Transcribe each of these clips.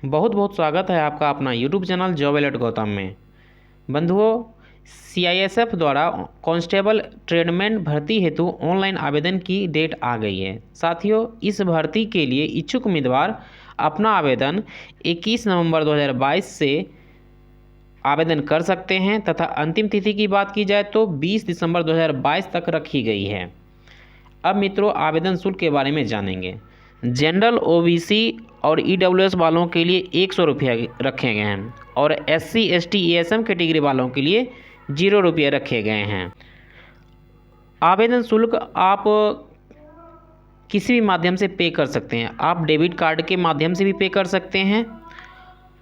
बहुत बहुत स्वागत है आपका अपना YouTube channel job alert Gautam में। बंधुओं, सीआईएसएफ द्वारा कांस्टेबल ट्रेडमैन भर्ती हेतु ऑनलाइन आवेदन की डेट आ गई है। साथियों, इस भर्ती के लिए इच्छुक उम्मीदवार अपना आवेदन 21 नवंबर 2022 से आवेदन कर सकते हैं तथा अंतिम तिथि की बात की जाए तो 20 दिसंबर 2022 तक रखी गई है। अब मित्रों, आवेदन शुल्क के बारे में जानेंगे। जनरल, ओबीसी और ईडब्ल्यूएस वालों के लिए 100 रुपये रखे गए हैं और एससी, एसटी, ईएसएम कैटेगरी वालों के लिए 0 रुपये रखे गए हैं। आवेदन शुल्क आप किसी भी माध्यम से पे कर सकते हैं। आप डेबिट कार्ड के माध्यम से भी पे कर सकते हैं,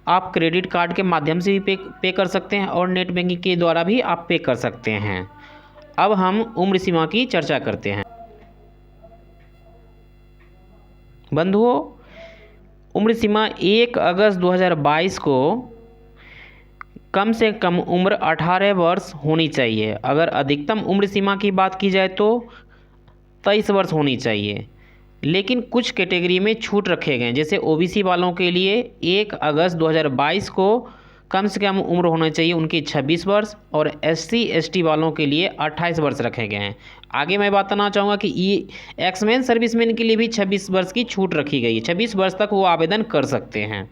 आप क्रेडिट कार्ड के माध्यम से भी पे कर सकते हैं और नेट बैंकिंग के द्वारा भी आप पे कर सकते हैं। अब हम उम्र सीमा की चर्चा करते हैं। बंधुओं, उम्र सीमा 1 अगस्त 2022 को कम से कम उम्र 18 वर्ष होनी चाहिए। अगर अधिकतम उम्र सीमा की बात की जाए तो 23 वर्ष होनी चाहिए, लेकिन कुछ कैटेगरी में छूट रखे गए हैं। जैसे ओबीसी वालों के लिए 1 अगस्त 2022 को कम से कम उम्र होना चाहिए उनकी 26 वर्ष और एससी, एसटी वालों के लिए 28 वर्ष रखे गए हैं। आगे मैं बताना चाहूँगा कि एक्समैन सर्विसमैन के लिए भी 26 वर्ष की छूट रखी गई है। 26 वर्ष तक वो आवेदन कर सकते हैं।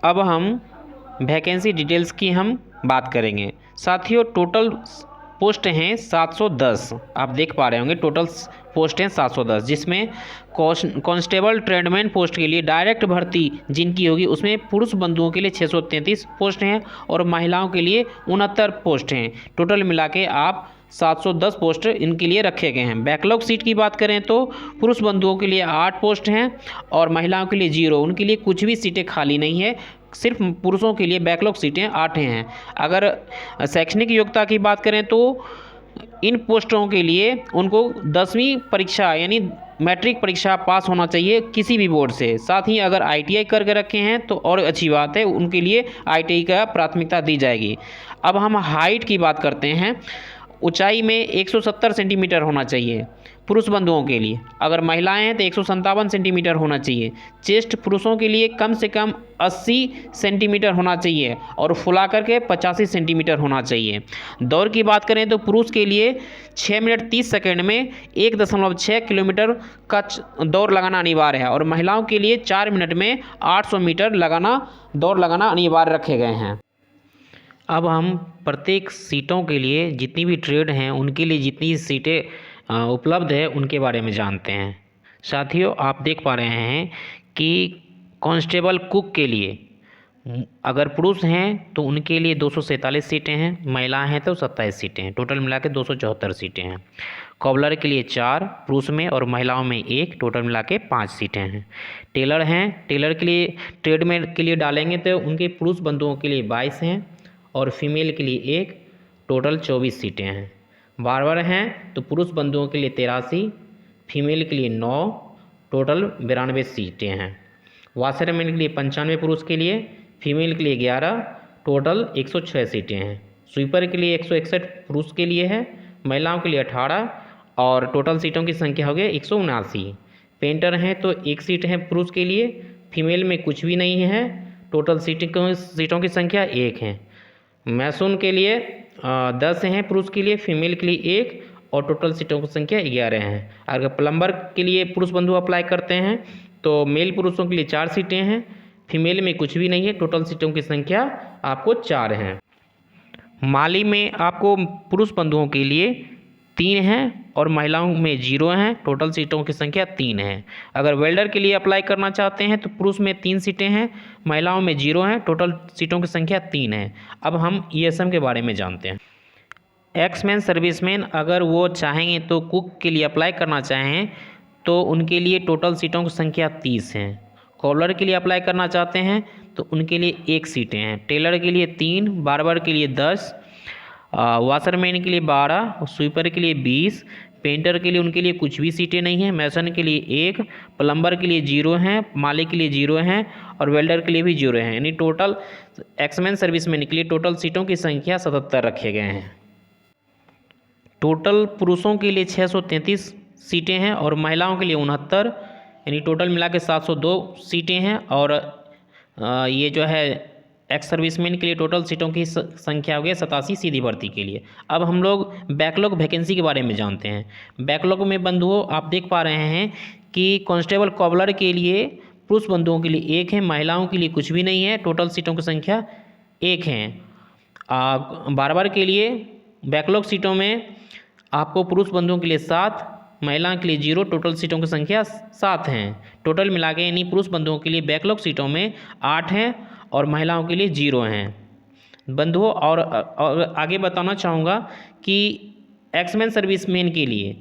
अब हम वैकेंसी डिटेल्स की हम बात करेंगे। साथियों, टोटल पोस्ट हैं 710। आप देख पा रहे होंगे टोटल पोस्ट हैं 710, जिसमें कांस्टेबल ट्रेडमैन पोस्ट के लिए डायरेक्ट भर्ती जिनकी होगी उसमें पुरुष बंधुओं के लिए 633 पोस्ट हैं और महिलाओं के लिए 69 पोस्ट हैं। टोटल मिला के आप 710 पोस्ट इनके लिए रखे गए हैं। बैकलॉग सीट की बात करें तो पुरुष बंधुओं के लिए 8 पोस्ट हैं और महिलाओं के लिए 0। उनके लिए कुछ भी सीटें खाली नहीं है, सिर्फ पुरुषों के लिए बैकलॉग सीटें 8 हैं। अगर शैक्षणिक योग्यता की बात करें तो इन पोस्टों के लिए उनको 10वीं परीक्षा यानी मैट्रिक परीक्षा पास होना चाहिए किसी भी बोर्ड से। साथ ही अगर आईटीआई करके रखे हैं तो और अच्छी बात है, उनके लिए आईटीआई का प्राथमिकता दी जाएगी। अब हम हाइट की बात करते हैं। ऊंचाई में 170 सेंटीमीटर होना चाहिए पुरुष बंधुओं के लिए। अगर महिलाएं हैं तो 157 सेंटीमीटर होना चाहिए। चेस्ट पुरुषों के लिए कम से कम 80 सेंटीमीटर होना चाहिए और फुला करके 85 सेंटीमीटर होना चाहिए। दौड़ की बात करें तो पुरुष के लिए 6 मिनट 30 सेकेंड में 1.6 किलोमीटर का दौड़ लगाना अनिवार्य है और महिलाओं के लिए 4 मिनट में 800 मीटर दौड़ लगाना अनिवार्य रखे गए हैं। अब हम प्रत्येक सीटों के लिए जितनी भी ट्रेड हैं उनके लिए जितनी सीटें उपलब्ध है उनके बारे में जानते हैं। साथियों, आप देख पा रहे हैं कि कांस्टेबल कुक के लिए अगर पुरुष हैं तो उनके लिए 247 सीटें हैं, महिला हैं तो 27 सीटें हैं। टोटल मिला के 274 सीटें हैं। कॉबलर के लिए 4 पुरुष में और महिलाओं में 1, टोटल मिला के 5 सीटें हैं। टेलर हैं, टेलर के लिए ट्रेड में के लिए डालेंगे तो उनके पुरुष बंधुओं के लिए 22 हैं और फीमेल के लिए 1, टोटल 24 सीटें हैं। बार्बर हैं तो पुरुष बंधुओं के लिए 83, फीमेल के लिए 9, टोटल 92 सीटें हैं। वाशरमैन के लिए 95 पुरुष के लिए, फीमेल के लिए 11, टोटल 106 सीटें हैं। स्वीपर के लिए 161 पुरुष के लिए है, महिलाओं के लिए 18 और टोटल सीटों की संख्या हो गई 179। पेंटर हैं तो 1 सीट है पुरुष के लिए, फीमेल में कुछ भी नहीं है, टोटल सीटों की संख्या 1 है। मैसून के लिए 10 हैं पुरुष के लिए, फीमेल के लिए 1 और टोटल सीटों की संख्या 11 है। अगर प्लम्बर के लिए पुरुष बंधु अप्लाई करते हैं तो मेल पुरुषों के लिए 4 सीटें हैं, फीमेल में कुछ भी नहीं है, टोटल सीटों की संख्या आपको 4 है। माली में आपको पुरुष बंधुओं के लिए 3 हैं और महिलाओं में 0 हैं, टोटल सीटों की संख्या 3 है। अगर वेल्डर के लिए अप्लाई करना चाहते हैं तो पुरुष में 3 सीटें हैं, महिलाओं में 0 हैं, टोटल सीटों की संख्या 3 है। अब हम ईएसएम के बारे में जानते हैं। एक्समैन सर्विसमैन अगर वो चाहेंगे तो कुक के लिए अप्लाई करना चाहें तो उनके लिए टोटल सीटों की संख्या 30 है। कॉलर के लिए अप्लाई करना चाहते हैं तो उनके लिए 1 सीटें हैं। टेलर के लिए 3, बार्बर के लिए 10, वाशरमैन के लिए 12, स्वीपर के लिए 20, पेंटर के लिए उनके लिए कुछ भी सीटें नहीं हैं, मैसन के लिए 1, प्लम्बर के लिए 0 हैं, माली के लिए 0 हैं और वेल्डर के लिए भी 0 हैं। यानी टोटल एक्समैन सर्विसमैन के लिए टोटल सीटों की संख्या 77 रखे गए हैं। टोटल पुरुषों के लिए 633 सीटें हैं और महिलाओं के लिए 69, यानी टोटल मिला के 702 सीटें हैं और ये जो है एक्स सर्विसमैन के लिए टोटल सीटों की संख्या हो गया 87 सीधी भर्ती के लिए। अब हम लोग बैकलॉग वैकेंसी के बारे में जानते हैं। बैकलॉग में बंधुओं आप देख पा रहे हैं कि कांस्टेबल कॉबलर के लिए पुरुष बंधुओं के लिए 1 है, महिलाओं के लिए कुछ भी नहीं है, टोटल सीटों की संख्या 1 है। बार्बर के लिए बैकलॉग सीटों में आपको पुरुष बंधुओं के लिए 7, महिला के लिए 0, टोटल सीटों की संख्या 7 हैं। टोटल मिला के यानी पुरुष बंधुओं के लिए बैकलॉग सीटों में 8 हैं और महिलाओं के लिए 0 हैं बंधुओं। और आगे बताना चाहूँगा कि एक्समैन सर्विसमैन के लिए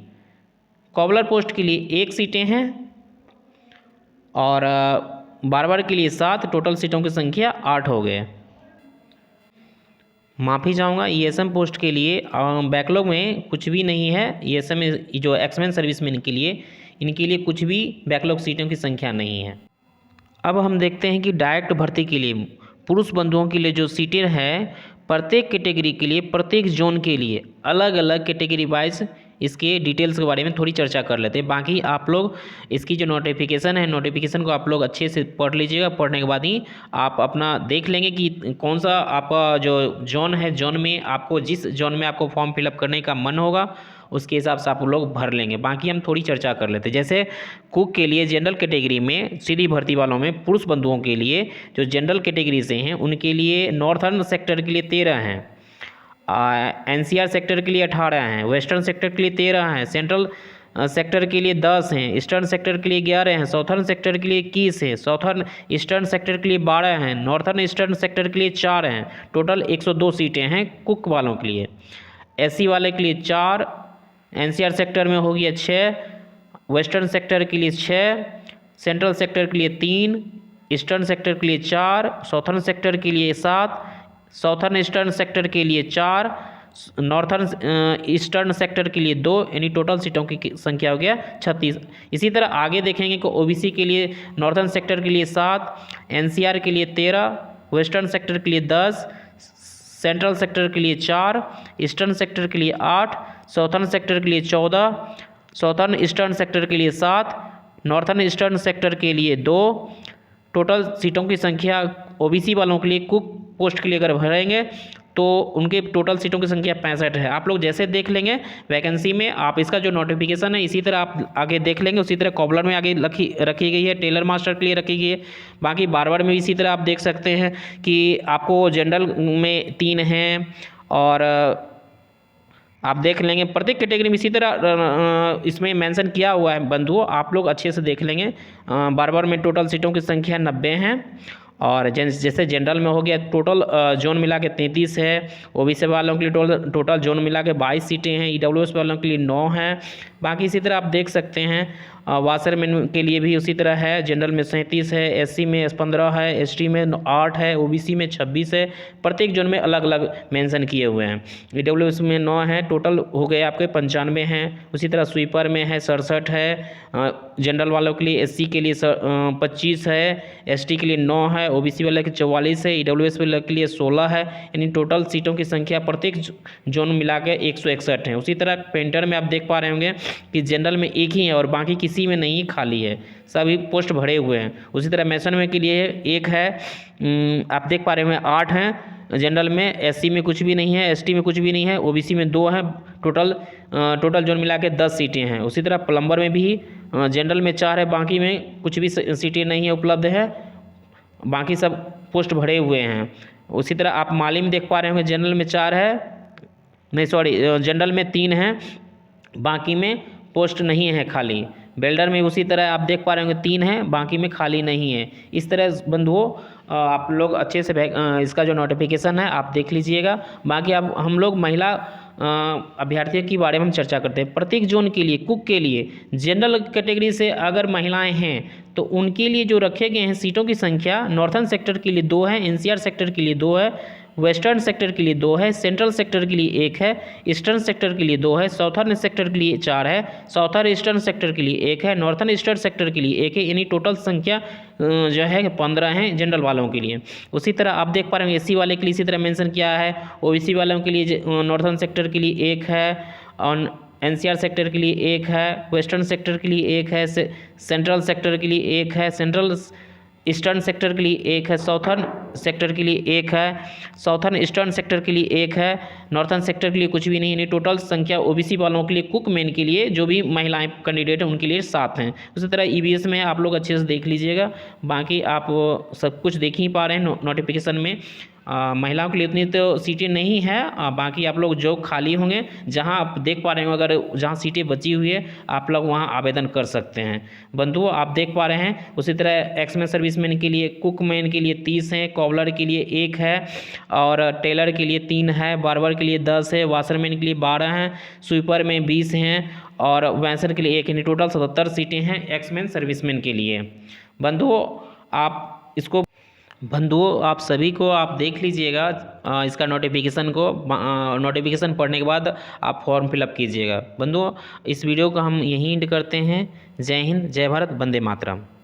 कॉबलर पोस्ट के लिए 1 सीटें हैं और बार्बर के लिए 7, टोटल सीटों की संख्या 8 हो गए। माफ़ी चाहूँगा, ईएसएम पोस्ट के लिए बैकलॉग में कुछ भी नहीं है। ईएसएम जो एक्समैन सर्विसमैन के लिए, इनके लिए कुछ भी बैकलॉग सीटों की संख्या नहीं है। अब हम देखते हैं कि डायरेक्ट भर्ती के लिए पुरुष बंधुओं के लिए जो सीटें हैं, प्रत्येक कैटेगरी के लिए, प्रत्येक जोन के लिए अलग अलग कैटेगरी वाइज इसके डिटेल्स के बारे में थोड़ी चर्चा कर लेते हैं। बाकी आप लोग इसकी जो नोटिफिकेशन है, नोटिफिकेशन को आप लोग अच्छे से पढ़ लीजिएगा। पढ़ने के बाद ही आप अपना देख लेंगे कि कौन सा आपका जो जोन है, जोन में आपको जिस जोन में आपको फॉर्म फिलअप करने का मन होगा उसके हिसाब से आप लोग भर लेंगे। बाकी हम थोड़ी चर्चा कर लेते हैं। जैसे कुक के लिए जनरल कैटेगरी में सीधी भर्ती वालों में पुरुष बंधुओं के लिए जो जनरल कैटेगरी से हैं उनके लिए नॉर्थर्न सेक्टर के लिए 13 हैं, एनसीआर सेक्टर के लिए 18 हैं, वेस्टर्न सेक्टर के लिए 13 हैं, सेंट्रल सेक्टर के लिए 10 हैं, ईस्टर्न सेक्टर के लिए 11 हैं, साउथर्न सेक्टर के लिए 21 है, साउथर्न ईस्टर्न सेक्टर के लिए 12 हैं, नॉर्थर्न ईस्टर्न सेक्टर के लिए 4 हैं। टोटल 102 सीटें हैं कुक वालों के लिए। एससी वाले के लिए 4, एनसीआर सेक्टर में हो गया 6, वेस्टर्न सेक्टर के लिए 6, सेंट्रल सेक्टर के लिए 3, ईस्टर्न सेक्टर के लिए 4, साउथर्न सेक्टर के लिए 7, साउथर्न ईस्टर्न सेक्टर के लिए 4, नॉर्थर्न ईस्टर्न सेक्टर के लिए 2, यानी टोटल सीटों की संख्या हो गया 36। इसी तरह आगे देखेंगे कि ओबीसी के लिए नॉर्थर्न सेक्टर के लिए 7, एनसीआर के लिए 13, वेस्टर्न सेक्टर के लिए 10, सेंट्रल सेक्टर के लिए 4, ईस्टर्न सेक्टर के लिए 8, साउथर्न सेक्टर के लिए 14, साउथर्न ईस्टर्न सेक्टर के लिए 7, नॉर्थर्न ईस्टर्न सेक्टर के लिए 2। टोटल सीटों की संख्या ओबीसी वालों के लिए कुक पोस्ट के लिए अगर भरेंगे तो उनके टोटल सीटों की संख्या 65 है। आप लोग जैसे देख लेंगे वैकेंसी में, आप इसका जो नोटिफिकेशन है इसी तरह आप आगे देख लेंगे। उसी तरह कॉबलर में आगे रखी गई है, टेलर मास्टर के लिए रखी गई है। बाकी बार्बर में इसी तरह आप देख सकते हैं कि आपको जनरल में 3 हैं और आप देख लेंगे प्रत्येक कैटेगरी में इसी तरह इसमें मेंशन किया हुआ है बंधुओं, आप लोग अच्छे से देख लेंगे। बार्बर में टोटल सीटों की संख्या 90 हैं और जैसे जनरल में हो गया टोटल जोन मिला के 33 है, ओबीसी वालों के लिए टोटल जोन मिला के 22 सीटें हैं, ईडब्ल्यूएस वालों के लिए 9 हैं। बाकी इसी तरह आप देख सकते हैं वाशरमैन के लिए भी उसी तरह है, जनरल में 37 है, एससी में 15 है, एसटी में 8 है, ओबीसी में 26 है। प्रत्येक जोन में अलग अलग मेंशन किए हुए हैं। ईडब्ल्यूएस में 9 है, टोटल हो गए आपके 95 हैं। उसी तरह स्वीपर में है 67 है, जनरल वालों के लिए एससी के लिए 25 है, एसटी के लिए 9 है, ओबीसी वाले के 44 है, ईडब्ल्यूएस वाले के लिए 16 है। यानी टोटल सीटों की संख्या प्रत्येक जोन मिला के 161 है। उसी तरह पेंटर में आप देख पा रहे होंगे कि जनरल में 1 ही है और बाकी किसी में नहीं, खाली है, सभी पोस्ट भरे हुए हैं। उसी तरह मैसन में के लिए 1 है, आप देख पा रहे होंगे 8 हैं जनरल में, एससी में कुछ भी नहीं है, एसटी में कुछ भी नहीं है, ओबीसी में 2 हैं। टोटल जोन मिला के 10 सीटें हैं। उसी तरह प्लम्बर में भी जनरल में 4 है, बाकी में कुछ भी सीटें नहीं है उपलब्ध है, बाकी सब पोस्ट भरे हुए हैं। उसी तरह आप माली में देख पा रहे होंगे जनरल में 4 है, नहीं सॉरी, जनरल में 3 हैं, बाकी में पोस्ट नहीं है, खाली। बेल्डर में उसी तरह आप देख पा रहे होंगे 3 हैं, बाकी में खाली नहीं है। इस तरह बंधुओं आप लोग अच्छे से इसका जो नोटिफिकेशन है आप देख लीजिएगा। बाकी अब हम लोग महिला अभ्यर्थियों के बारे में हम चर्चा करते हैं। प्रत्येक जोन के लिए कुक के लिए जनरल कैटेगरी से अगर महिलाएं हैं तो उनके लिए जो रखे गए हैं सीटों की संख्या, नॉर्थर्न सेक्टर के लिए 2 है, एनसीआर सेक्टर के लिए 2 है, वेस्टर्न सेक्टर के लिए 2 है, सेंट्रल सेक्टर के लिए 1 है, ईस्टर्न सेक्टर के लिए 2 है, साउथर्न सेक्टर के लिए 4 है, साउथर्न ईस्टर्न सेक्टर के लिए 1 है, नॉर्थर्न ईस्टर्न सेक्टर के लिए 1 है। यानी टोटल संख्या जो है 15 हैं जनरल वालों के लिए। उसी तरह आप देख पा रहे हैं एससी वाले के लिए इसी तरह मेंशन किया है, ओबीसी वालों के लिए नॉर्थर्न सेक्टर के लिए 1 है और एनसीआर सेक्टर के लिए 1 है, वेस्टर्न सेक्टर के लिए 1 है, सेंट्रल सेक्टर के लिए 1 है, सेंट्रल ईस्टर्न सेक्टर के लिए एक है, साउथर्न सेक्टर के लिए एक है, साउथर्न ईस्टर्न सेक्टर के लिए एक है, नॉर्थर्न सेक्टर के लिए कुछ भी नहीं है। टोटल संख्या ओबीसी वालों के लिए, कुकमैन के लिए जो भी महिलाएं कैंडिडेट हैं उनके लिए 7 हैं। उसी तरह ईवीएस में आप लोग अच्छे से देख लीजिएगा, बाकी आप सब कुछ देख ही पा रहे हैं नोटिफिकेशन में। महिलाओं के लिए इतनी तो सीटें नहीं है, बाकी आप लोग जो खाली होंगे जहां आप देख पा रहे हो, अगर जहां सीटें बची हुई है आप लोग वहां आवेदन कर सकते हैं। बंधुओं आप देख पा रहे हैं, उसी तरह एक्समैन सर्विसमैन के लिए, कुकमैन के लिए 30 हैं, कॉबलर के लिए 1 है, और टेलर के लिए 3 है, बार्बर के लिए 10 है, वाशरमैन के लिए 12 हैं, स्वीपर में 20 हैं, और वैंसर के लिए 1 है। टोटल 77 सीटें हैं एक्समैन सर्विसमैन के लिए। बंधुओं आप सभी को आप देख लीजिएगा इसका नोटिफिकेशन पढ़ने के बाद आप फॉर्म फिलअप कीजिएगा। बंधुओं इस वीडियो को हम यहीं एंड करते हैं। जय हिंद, जय भारत, वंदे मातरम।